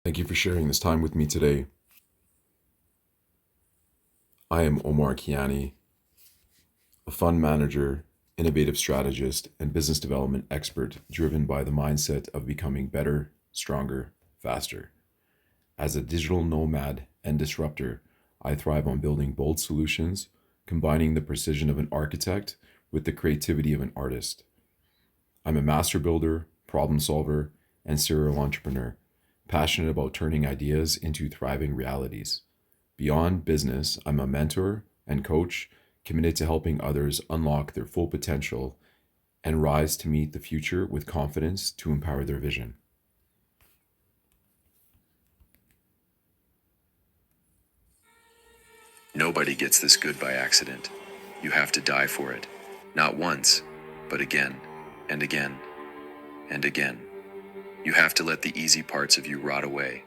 Thank you for sharing this time with me today. I am Omar Kiani, a fund manager, innovative strategist, and business development expert driven by the mindset of becoming better, stronger, faster. As a digital nomad and disruptor, I thrive on building bold solutions, combining the precision of an architect with the creativity of an artist. I'm a master builder, problem solver, and serial entrepreneur, passionate about turning ideas into thriving realities. Beyond business, I'm a mentor and coach committed to helping others unlock their full potential and rise to meet the future with confidence to empower their vision. Nobody gets this good by accident. You have to die for it. Not once, but again, and again, and again. You have to let the easy parts of you rot away.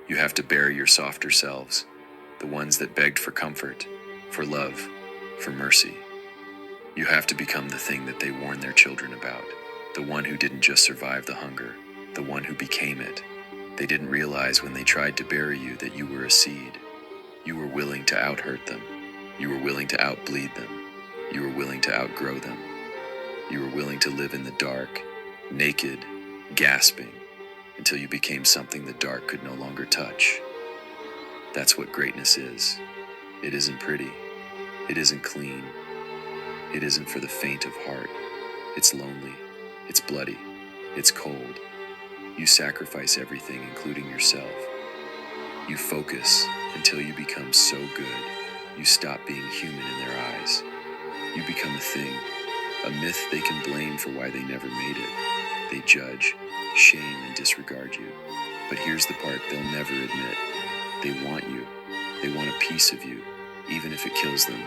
You have to bury your softer selves, the ones that begged for comfort, for love, for mercy. You have to become the thing that they warn their children about, the one who didn't just survive the hunger, the one who became it. They didn't realize when they tried to bury you that you were a seed. You were willing to out-hurt them. You were willing to out-bleed them. You were willing to outgrow them. You were willing to live in the dark, naked, gasping, until you became something the dark could no longer touch. That's what greatness is. It isn't pretty. It isn't clean. It isn't for the faint of heart. It's lonely. It's bloody. It's cold. You sacrifice everything, including yourself. You focus until you become so good, you stop being human in their eyes. You become a thing, a myth they can blame for why they never made it. They judge, shame, and disregard you. But here's the part they'll never admit. They want you. They want a piece of you, even if it kills them.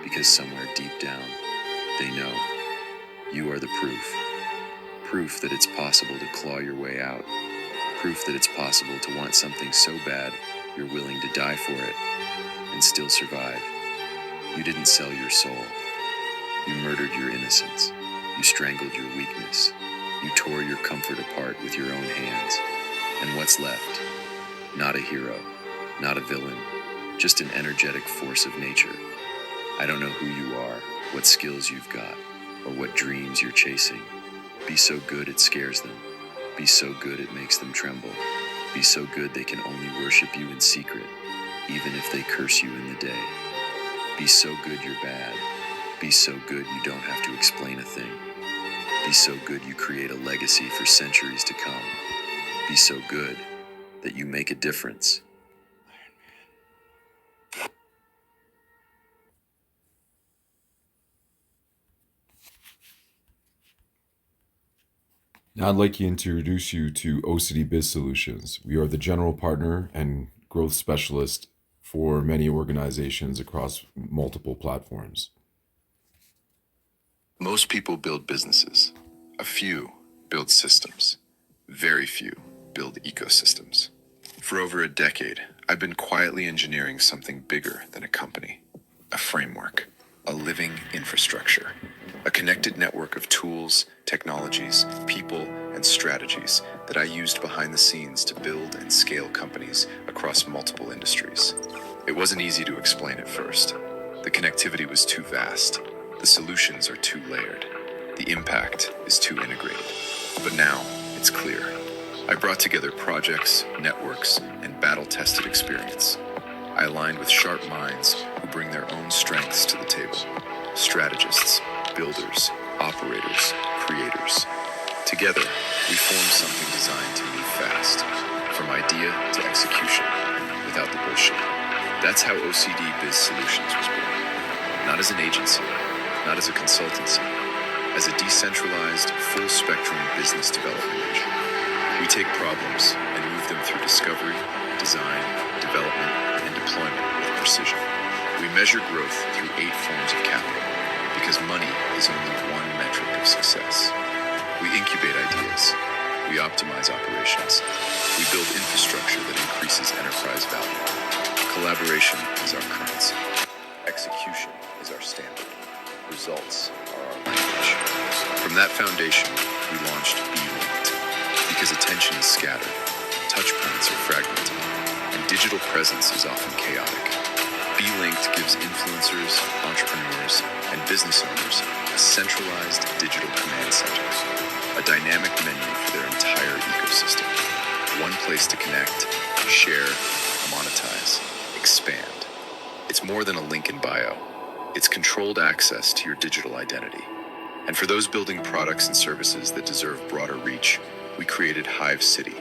Because somewhere deep down, they know you are the proof. Proof that it's possible to claw your way out. Proof that it's possible to want something so bad you're willing to die for it and still survive. You didn't sell your soul. You murdered your innocence. You strangled your weakness. You tore your comfort apart with your own hands. And what's left? Not a hero, not a villain, just an energetic force of nature. I don't know who you are, what skills you've got, or what dreams you're chasing. Be so good it scares them. Be so good it makes them tremble. Be so good they can only worship you in secret, even if they curse you in the day. Be so good you're bad. Be so good you don't have to explain a thing. Be so good you create a legacy for centuries to come. Be so good that you make a difference. Now, I'd like to introduce you to OCD Biz Solutions. We are the general partner and growth specialist for many organizations across multiple platforms. Most people build businesses. A few build systems. Very few build ecosystems. For over a decade, I've been quietly engineering something bigger than a company. A framework. A living infrastructure. A connected network of tools, technologies, people, and strategies that I used behind the scenes to build and scale companies across multiple industries. It wasn't easy to explain at first. The connectivity was too vast. The solutions are too layered. The impact is too integrated. But now, it's clear. I brought together projects, networks, and battle-tested experience. I aligned with sharp minds who bring their own strengths to the table. Strategists, builders, operators, creators. Together, we formed something designed to move fast, from idea to execution, without the bullshit. That's how OCD Biz Solutions was born. Not as an agency, not as a consultancy, as a decentralized, full-spectrum business development engine. We take problems and move them through discovery, design, development, and deployment with precision. We measure growth through 8 forms of capital, because money is only one metric of success. We incubate ideas. We optimize operations. We build infrastructure that increases enterprise value. Collaboration is our currency. Execution is our standard. Results are our language. From that foundation, we launched Be Linked, because attention is scattered, touch points are fragmented, and digital presence is often chaotic. BeLinked gives influencers, entrepreneurs, and business owners a centralized digital command center, a dynamic menu for their entire ecosystem. One place to connect, share, monetize, expand. It's more than a link in bio. It's controlled access to your digital identity. And for those building products and services that deserve broader reach, we created Hive City,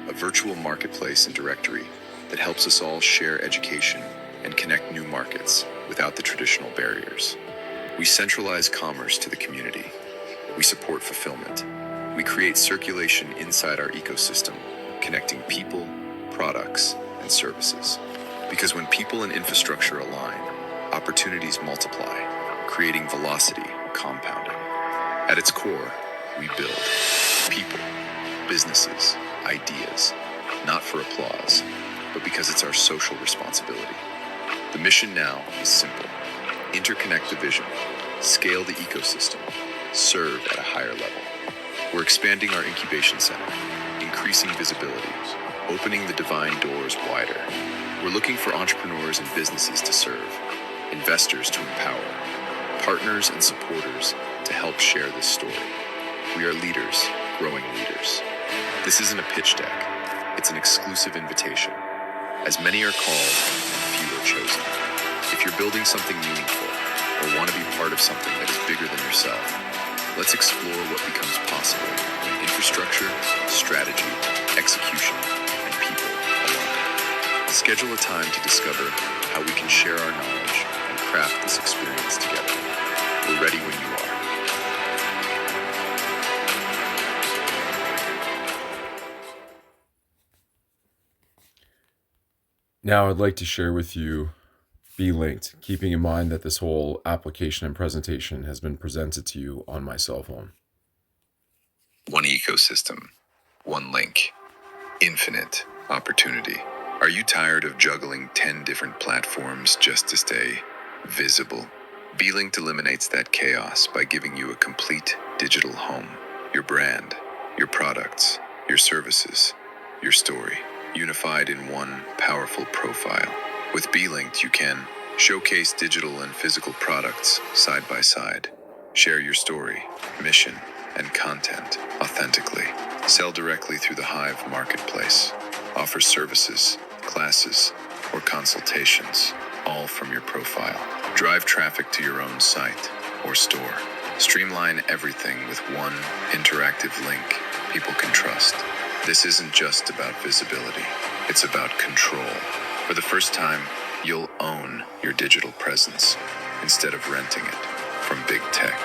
a virtual marketplace and directory that helps us all share education and connect new markets without the traditional barriers. We centralize commerce to the community. We support fulfillment. We create circulation inside our ecosystem, connecting people, products, and services. Because when people and infrastructure align, opportunities multiply, creating velocity, compounding. At its core, we build people, businesses, ideas, not for applause, but because it's our social responsibility. The mission now is simple. Interconnect the vision, scale the ecosystem, serve at a higher level. We're expanding our incubation center, increasing visibility, opening the divine doors wider. We're looking for entrepreneurs and businesses to serve, investors to empower, partners and supporters to help share this story. We are leaders, growing leaders. This isn't a pitch deck. It's an exclusive invitation. As many are called, few are chosen. If you're building something meaningful or want to be part of something that is bigger than yourself, let's explore what becomes possible when infrastructure, strategy, execution, and people align. Schedule a time to discover how we can share our knowledge and craft this experience together. We're ready when you are. Now I'd like to share with you BeLinked, keeping in mind that this whole application and presentation has been presented to you on my cell phone. One ecosystem, one link, infinite opportunity. Are you tired of juggling 10 different platforms just to stay visible? BeLinked eliminates that chaos by giving you a complete digital home. Your brand, your products, your services, your story, unified in one powerful profile. With BeLinked, you can showcase digital and physical products side by side, share your story, mission, and content authentically, sell directly through the Hive marketplace, offer services, classes, or consultations, all from your profile. Drive traffic to your own site or store. Streamline everything with one interactive link people can trust. This isn't just about visibility, it's about control. For the first time, you'll own your digital presence instead of renting it from big tech.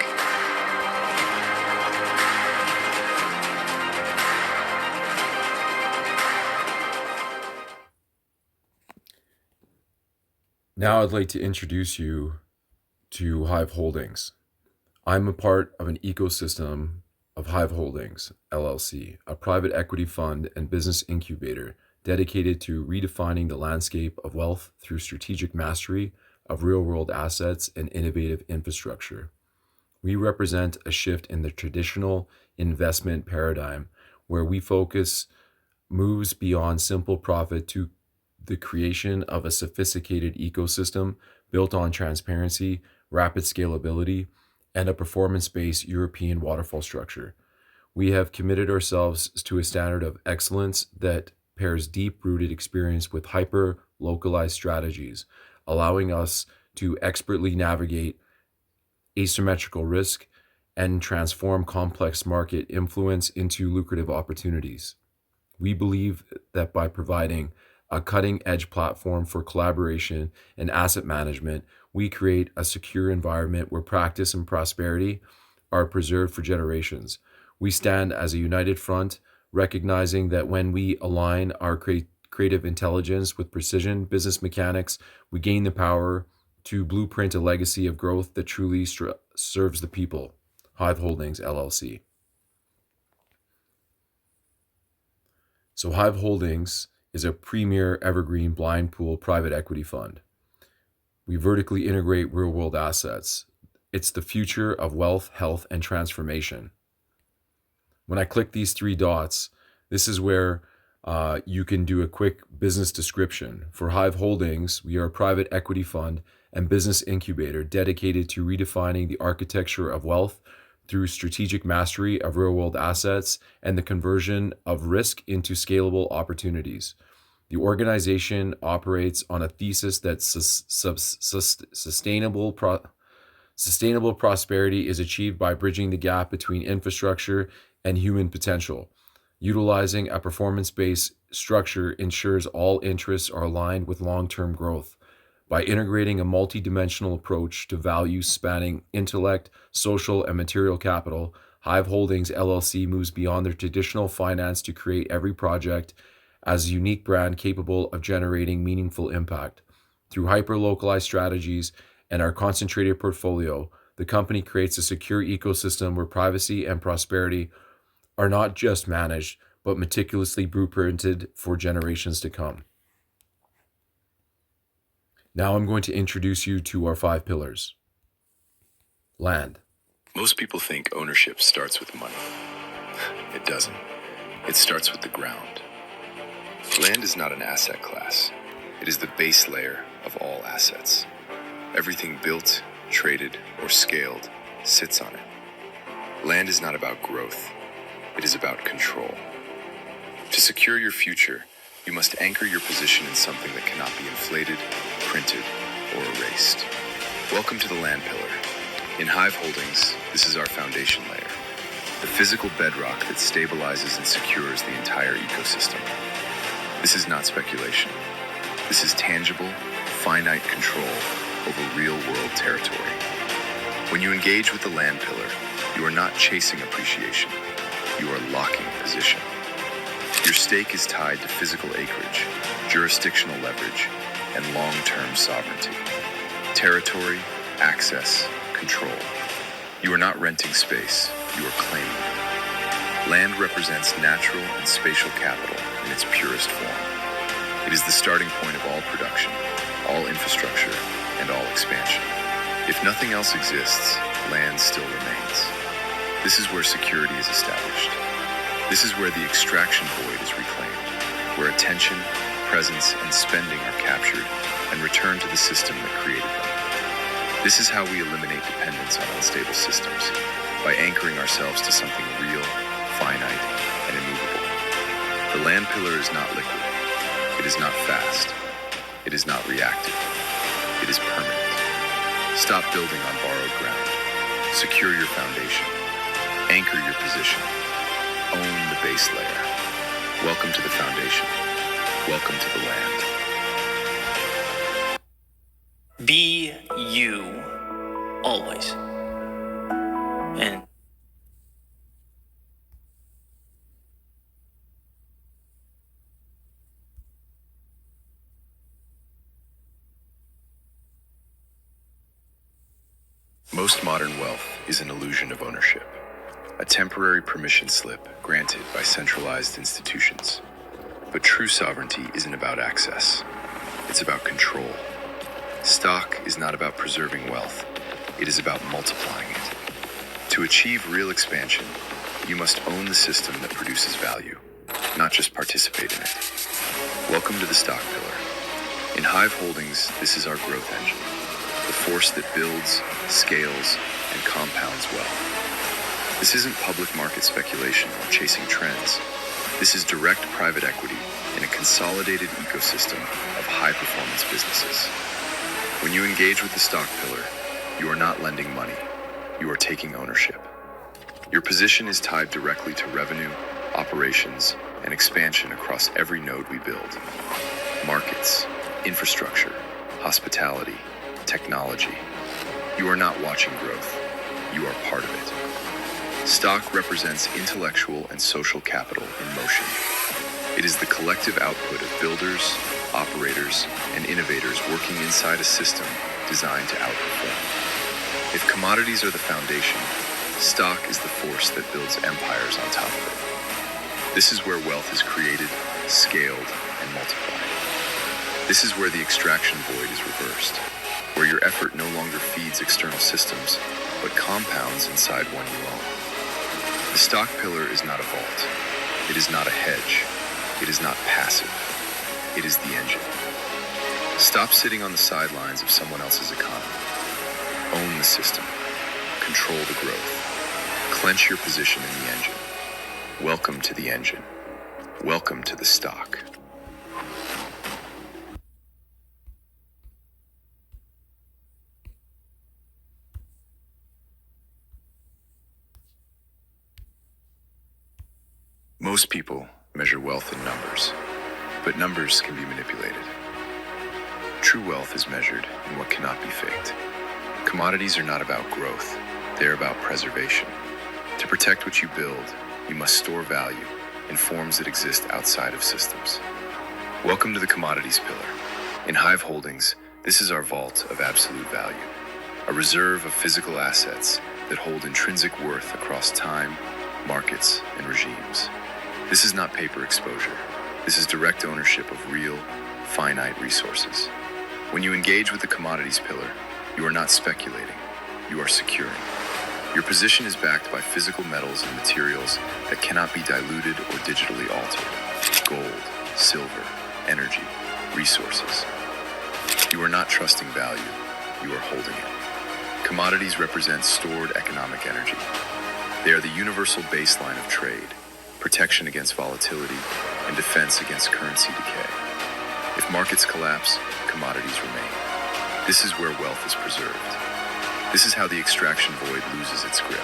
Now I'd like to introduce you to Hive Holdings. I'm a part of an ecosystem of Hive Holdings, LLC, a private equity fund and business incubator dedicated to redefining the landscape of wealth through strategic mastery of real-world assets and innovative infrastructure. We represent a shift in the traditional investment paradigm where we focus moves beyond simple profit to the creation of a sophisticated ecosystem built on transparency, rapid scalability, and a performance-based European waterfall structure. We have committed ourselves to a standard of excellence that pairs deep-rooted experience with hyper-localized strategies, allowing us to expertly navigate asymmetrical risk and transform complex market influence into lucrative opportunities. We believe that by providing a cutting-edge platform for collaboration and asset management, we create a secure environment where practice and prosperity are preserved for generations. We stand as a united front, recognizing that when we align our creative intelligence with precision business mechanics, we gain the power to blueprint a legacy of growth that truly serves the people. Hive Holdings, LLC. So Hive Holdings is a premier evergreen blind pool private equity fund. We vertically integrate real-world assets. It's the future of wealth, health, and transformation. When I click these three dots, this is where you can do a quick business description. For Hive Holdings, we are a private equity fund and business incubator dedicated to redefining the architecture of wealth through strategic mastery of real-world assets and the conversion of risk into scalable opportunities. The organization operates on a thesis that sustainable prosperity is achieved by bridging the gap between infrastructure and human potential. Utilizing a performance-based structure ensures all interests are aligned with long-term growth. By integrating a multi-dimensional approach to value spanning intellect, social, and material capital, Hive Holdings LLC moves beyond their traditional finance to create every project as a unique brand capable of generating meaningful impact. Through hyper-localized strategies and our concentrated portfolio, the company creates a secure ecosystem where privacy and prosperity are not just managed, but meticulously blueprinted for generations to come. Now I'm going to introduce you to our 5 pillars. Land. Most people think ownership starts with money. It doesn't. It starts with the ground. Land is not an asset class. It is the base layer of all assets. Everything built, traded, or scaled sits on it. Land is not about growth. It is about control. To secure your future, you must anchor your position in something that cannot be inflated, printed, or erased. Welcome to the land pillar. In Hive Holdings, this is our foundation layer, the physical bedrock that stabilizes and secures the entire ecosystem. This is not speculation. This is tangible, finite control over real-world territory. When you engage with the land pillar, you are not chasing appreciation. You are locking position. Your stake is tied to physical acreage, jurisdictional leverage, and long-term sovereignty. Territory, access, control. You are not renting space, you are claiming it. Land represents natural and spatial capital in its purest form. It is the starting point of all production, all infrastructure, and all expansion. If nothing else exists, land still remains. This is where security is established. This is where the extraction void is reclaimed, where attention, presence, and spending are captured and returned to the system that created them. This is how we eliminate dependence on unstable systems, by anchoring ourselves to something real, finite, and immovable. The land pillar is not liquid. It is not fast. It is not reactive. It is permanent. Stop building on borrowed ground. Secure your foundation. Anchor your position. Own the base layer. Welcome to the foundation. Welcome to the land. Be you, always. And most modern wealth is an illusion of ownership, a temporary permission slip granted by centralized institutions. But true sovereignty isn't about access. It's about control. Stock is not about preserving wealth. It is about multiplying it. To achieve real expansion, you must own the system that produces value, not just participate in it. Welcome to the stock pillar. In Hive Holdings, this is our growth engine, the force that builds, scales, and compounds wealth. This isn't public market speculation or chasing trends. This is direct private equity in a consolidated ecosystem of high-performance businesses. When you engage with the stock pillar, you are not lending money. You are taking ownership. Your position is tied directly to revenue, operations, and expansion across every node we build. Markets, infrastructure, hospitality, technology. You are not watching growth. You are part of it. Stock represents intellectual and social capital in motion. It is the collective output of builders, operators, and innovators working inside a system designed to outperform. If commodities are the foundation, stock is the force that builds empires on top of it. This is where wealth is created, scaled, and multiplied. This is where the extraction void is reversed, where your effort no longer feeds external systems, but compounds inside one you own. The stock pillar is not a vault. It is not a hedge. It is not passive. It is the engine. Stop sitting on the sidelines of someone else's economy. Own the system. Control the growth. Clench your position in the engine. Welcome to the engine. Welcome to the stock. Most people measure wealth in numbers, but numbers can be manipulated. True wealth is measured in what cannot be faked. Commodities are not about growth, they are about preservation. To protect what you build, you must store value in forms that exist outside of systems. Welcome to the commodities pillar. In Hive Holdings, this is our vault of absolute value, a reserve of physical assets that hold intrinsic worth across time, markets, and regimes. This is not paper exposure. This is direct ownership of real, finite resources. When you engage with the commodities pillar, you are not speculating, you are securing. Your position is backed by physical metals and materials that cannot be diluted or digitally altered. Gold, silver, energy, resources. You are not trusting value, you are holding it. Commodities represent stored economic energy. They are the universal baseline of trade, protection against volatility, and defense against currency decay. If markets collapse, commodities remain. This is where wealth is preserved. This is how the extraction void loses its grip.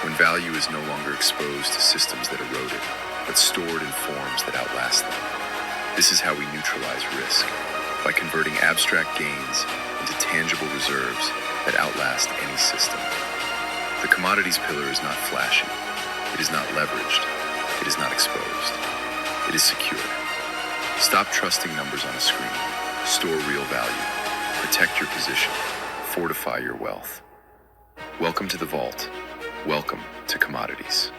When value is no longer exposed to systems that erode it, but stored in forms that outlast them. This is how we neutralize risk, by converting abstract gains into tangible reserves that outlast any system. The commodities pillar is not flashy. It is not leveraged. It is not exposed. It is secure. Stop trusting numbers on a screen. Store real value. Protect your position. Fortify your wealth. Welcome to the vault. Welcome to commodities.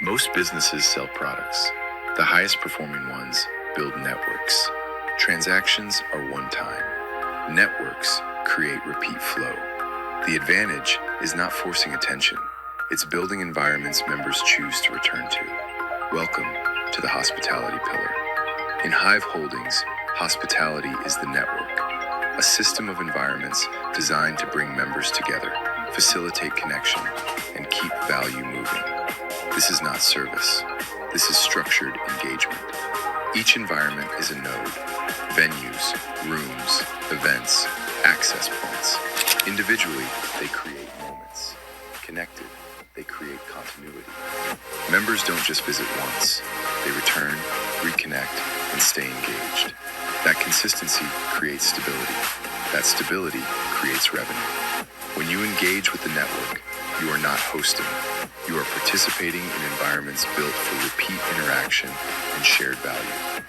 Most businesses sell products. The highest performing ones build networks. Transactions are one time. Networks create repeat flow. The advantage is not forcing attention. It's building environments members choose to return to. Welcome to the hospitality pillar. In Hive Holdings, hospitality is the network, a system of environments designed to bring members together, facilitate connection, and keep value moving. This is not service. This is structured engagement. Each environment is a node. Venues, rooms, events, access points. Individually, they create moments. Connected, they create continuity. Members don't just visit once. They return, reconnect, and stay engaged. That consistency creates stability. That stability creates revenue. When you engage with the network, you are not hosting. You are participating in environments built for repeat interaction and shared value.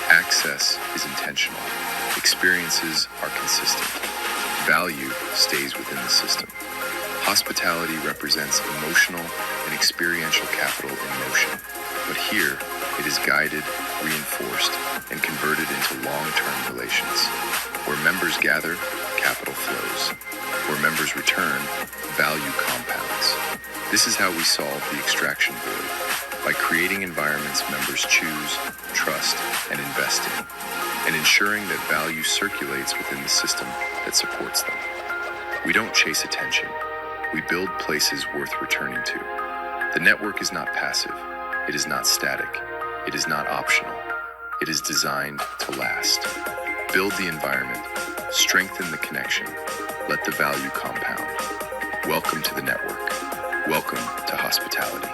Access is intentional. Experiences are consistent. Value stays within the system. Hospitality represents emotional and experiential capital in motion. But here, it is guided, reinforced, and converted into long-term relations. Where members gather, capital flows. Where members return, value compounds. This is how we solve the extraction void, by creating environments members choose, trust, and invest in, and ensuring that value circulates within the system that supports them. We don't chase attention. We build places worth returning to. The network is not passive. It is not static. It is not optional. It is designed to last. Build the environment. Strengthen the connection. Let the value compound. Welcome to the network. Welcome to hospitality.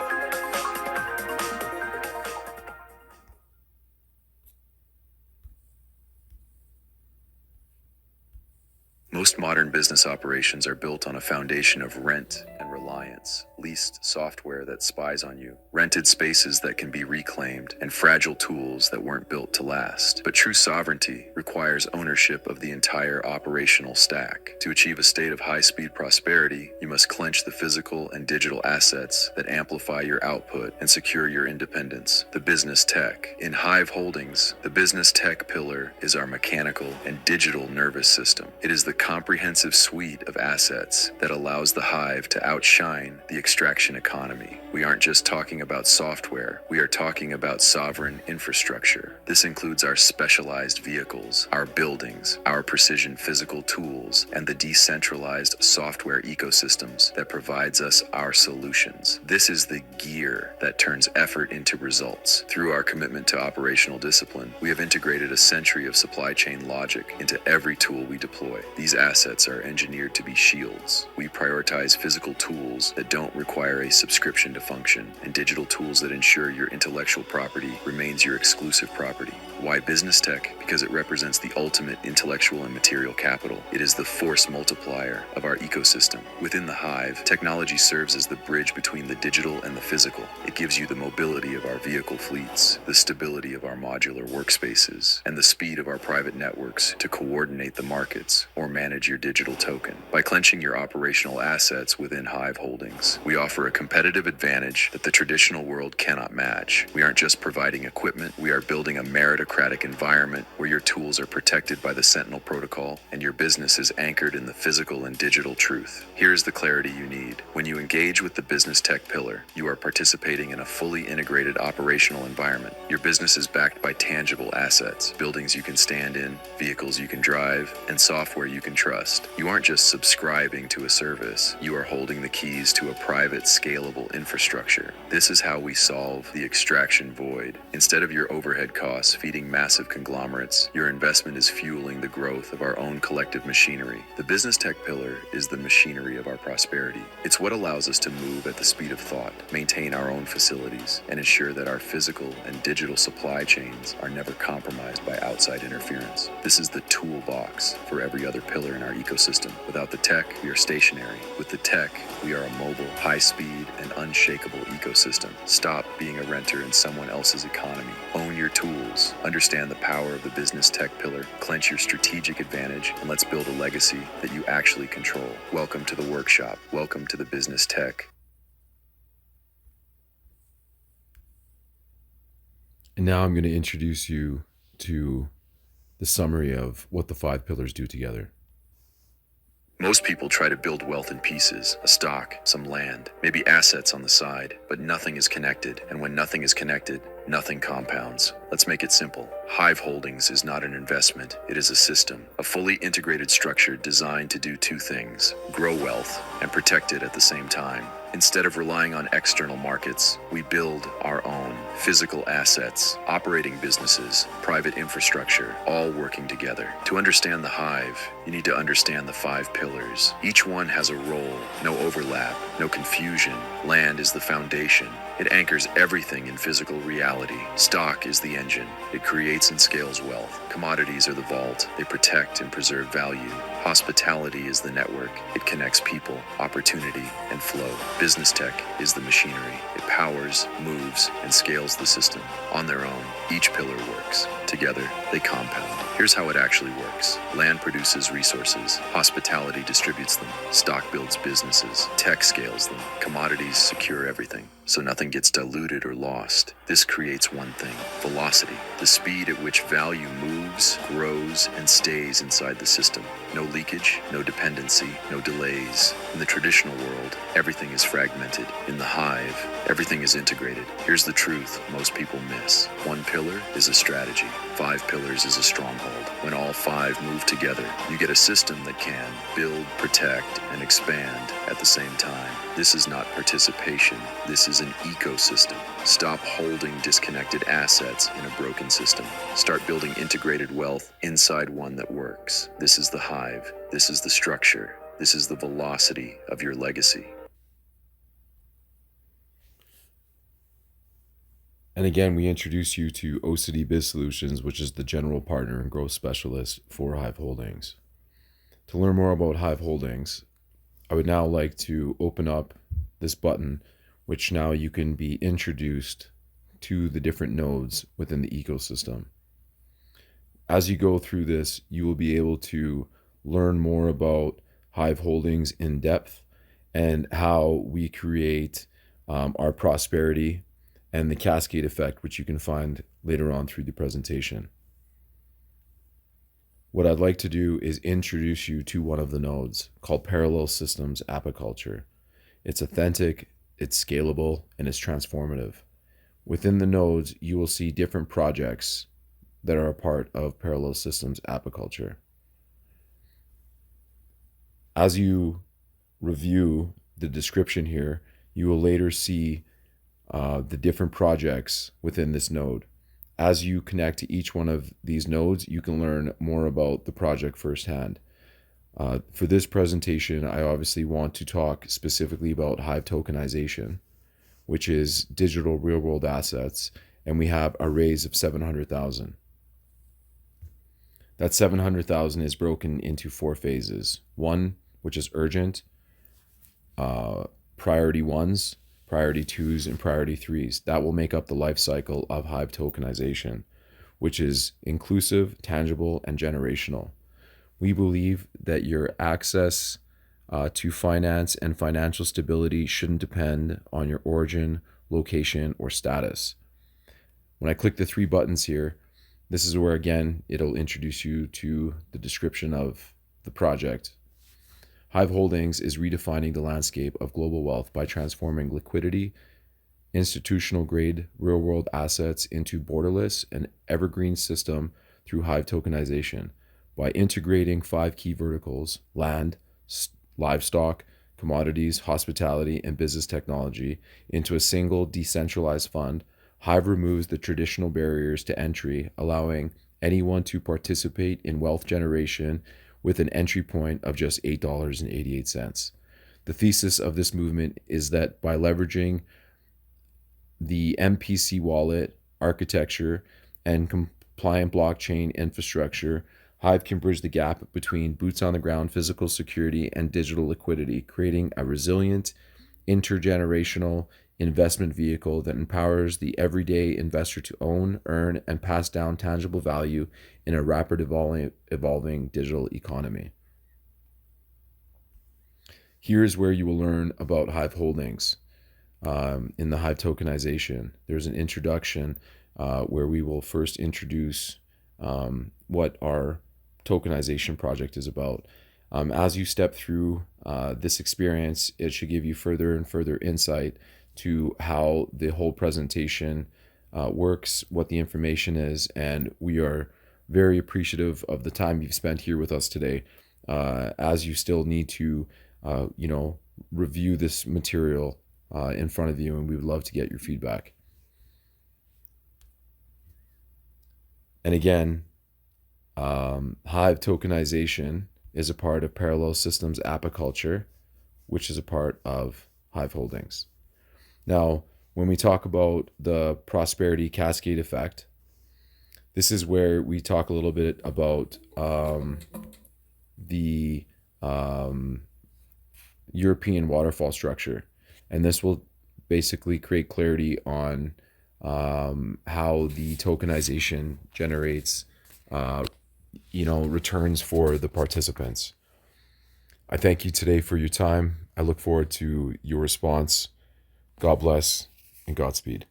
Most modern business operations are built on a foundation of rent and and reliance, leased software that spies on you, rented spaces that can be reclaimed, and fragile tools that weren't built to last. But true sovereignty requires ownership of the entire operational stack. To achieve a state of high-speed prosperity, you must clench the physical and digital assets that amplify your output and secure your independence. The business tech. In Hive Holdings, the business tech pillar is our mechanical and digital nervous system. It is the comprehensive suite of assets that allows the Hive to outshine the extraction economy. We aren't just talking about software, we are talking about sovereign infrastructure. This includes our specialized vehicles, our buildings, our precision physical tools, and the decentralized software ecosystems that provides us our solutions. This is the gear that turns effort into results. Through our commitment to operational discipline, we have integrated a century of supply chain logic into every tool we deploy. These assets are engineered to be shields. We prioritize physical tools that don't require a subscription to function, and digital tools that ensure your intellectual property remains your exclusive property. Why business tech? Because it represents the ultimate intellectual and material capital. It is the force multiplier of our ecosystem. Within the Hive, technology serves as the bridge between the digital and the physical. It gives you the mobility of our vehicle fleets, the stability of our modular workspaces, and the speed of our private networks to coordinate the markets or manage your digital token. By clenching your operational assets within Hive Holdings, we offer a competitive advantage that the traditional world cannot match. We aren't just providing equipment, we are building a meritocratic environment where your tools are protected by the Sentinel Protocol and your business is anchored in the physical and digital truth. Here's the clarity you need. When you engage with the business tech pillar, you are participating in a fully integrated operational environment. Your business is backed by tangible assets, buildings you can stand in, vehicles you can drive, and software you can trust. You aren't just subscribing to a service, you are holding the keys to a private, scalable infrastructure. This is how we solve the extraction void. Instead of your overhead costs feeding massive conglomerates, your investment is fueling the growth of our own collective machinery. The business tech pillar is the machinery of our prosperity. It's what allows us to move at the speed of thought, maintain our own facilities, and ensure that our physical and digital supply chains are never compromised by outside interference. This is the toolbox for every other pillar in our ecosystem. Without the tech, we are stationary. With the tech, we are a mobile, high-speed, and unshakable ecosystem. Stop being a renter in someone else's economy. Own your tools. Understand the power of the business tech pillar. Clench your strategic advantage, and let's build a legacy that you actually control. Welcome to the workshop. Welcome to the business tech. And now I'm going to introduce you to the summary of what the 5 pillars do together. Most people try to build wealth in pieces, a stock, some land, maybe assets on the side, but nothing is connected. And when nothing is connected, nothing compounds. Let's make it simple. Hive Holdings is not an investment, it is a system, a fully integrated structure designed to do 2 things: grow wealth and protect it at the same time. Instead of relying on external markets, we build our own physical assets, operating businesses, private infrastructure, all working together. To understand the Hive, you need to understand the 5 pillars. Each one has a role, no overlap, no confusion. Land is the foundation. It anchors everything in physical reality. Stock is the engine. It creates and scales wealth. Commodities are the vault. They protect and preserve value. Hospitality is the network. It connects people, opportunity, and flow. Business tech is the machinery. It powers, moves, and scales the system. On their own, each pillar works. Together, they compound. Here's how it actually works. Land produces resources. Hospitality distributes them. Stock builds businesses. Tech scales them. Commodities secure everything, so nothing gets diluted or lost. This creates one thing: velocity, the speed at which value moves, grows, and stays inside the system. No leakage, no dependency, no delays. In the traditional world, everything is fragmented. In the Hive, everything is integrated. Here's the truth most people miss. 1 pillar is a strategy. 5 pillars is a stronghold. When all 5 move together, you get a system that can build, protect, and expand at the same time. This is not participation. This is an ecosystem. Stop holding disconnected assets in a broken system. Start building integrated wealth inside one that works. This is the Hive. This is the structure. This is the velocity of your legacy. And again, we introduce you to OCD Biz Solutions, which is the general partner and growth specialist for Hive Holdings. To learn more about Hive Holdings, I would now like to open up this button, which now you can be introduced to the different nodes within the ecosystem. As you go through this, you will be able to learn more about Hive Holdings in depth and how we create our prosperity and the cascade effect, which you can find later on through the presentation. What I'd like to do is introduce you to one of the nodes called Parallel Systems Apiculture. It's authentic, it's scalable, and it's transformative. Within the nodes, you will see different projects that are a part of Parallel Systems Apiculture. As you review the description here, you will later see the different projects within this node. As you connect to each one of these nodes, you can learn more about the project firsthand. For this presentation, I obviously want to talk specifically about Hive tokenization, which is digital real-world assets, and we have a raise of 700,000. That 700,000 is broken into 4 phases. One, which is urgent, priority 1s, priority 2s, and priority 3s. That will make up the life cycle of Hive tokenization, which is inclusive, tangible, and generational. We believe that your access to finance and financial stability shouldn't depend on your origin, location, or status. When I click the 3 buttons here, this is where, again, it'll introduce you to the description of the project. Hive Holdings is redefining the landscape of global wealth by transforming liquidity, institutional grade real-world assets into borderless and evergreen system through Hive tokenization by integrating 5 key verticals: land, livestock, commodities, hospitality, and business technology into a single decentralized fund. Hive removes the traditional barriers to entry, allowing anyone to participate in wealth generation with an entry point of just $8.88. The thesis of this movement is that by leveraging the MPC wallet architecture and compliant blockchain infrastructure, Hive can bridge the gap between boots on the ground physical security and digital liquidity, creating a resilient, intergenerational investment vehicle that empowers the everyday investor to own, earn, and pass down tangible value in a rapid evolving digital economy. Here's where you will learn about Hive Holdings in the Hive tokenization. There's an introduction where we will first introduce what our tokenization project is about. As you step through this experience, it should give you further and further insight to how the whole presentation works, what the information is, and we are very appreciative of the time you've spent here with us today. As you still need to, review this material in front of you, and we would love to get your feedback. And again, Hive tokenization is a part of Parallel Systems Apiculture, which is a part of Hive Holdings. Now, when we talk about the prosperity cascade effect, this is where we talk a little bit about the European waterfall structure. And this will basically create clarity on how the tokenization generates returns for the participants. I thank you today for your time. I look forward to your response. God bless and Godspeed.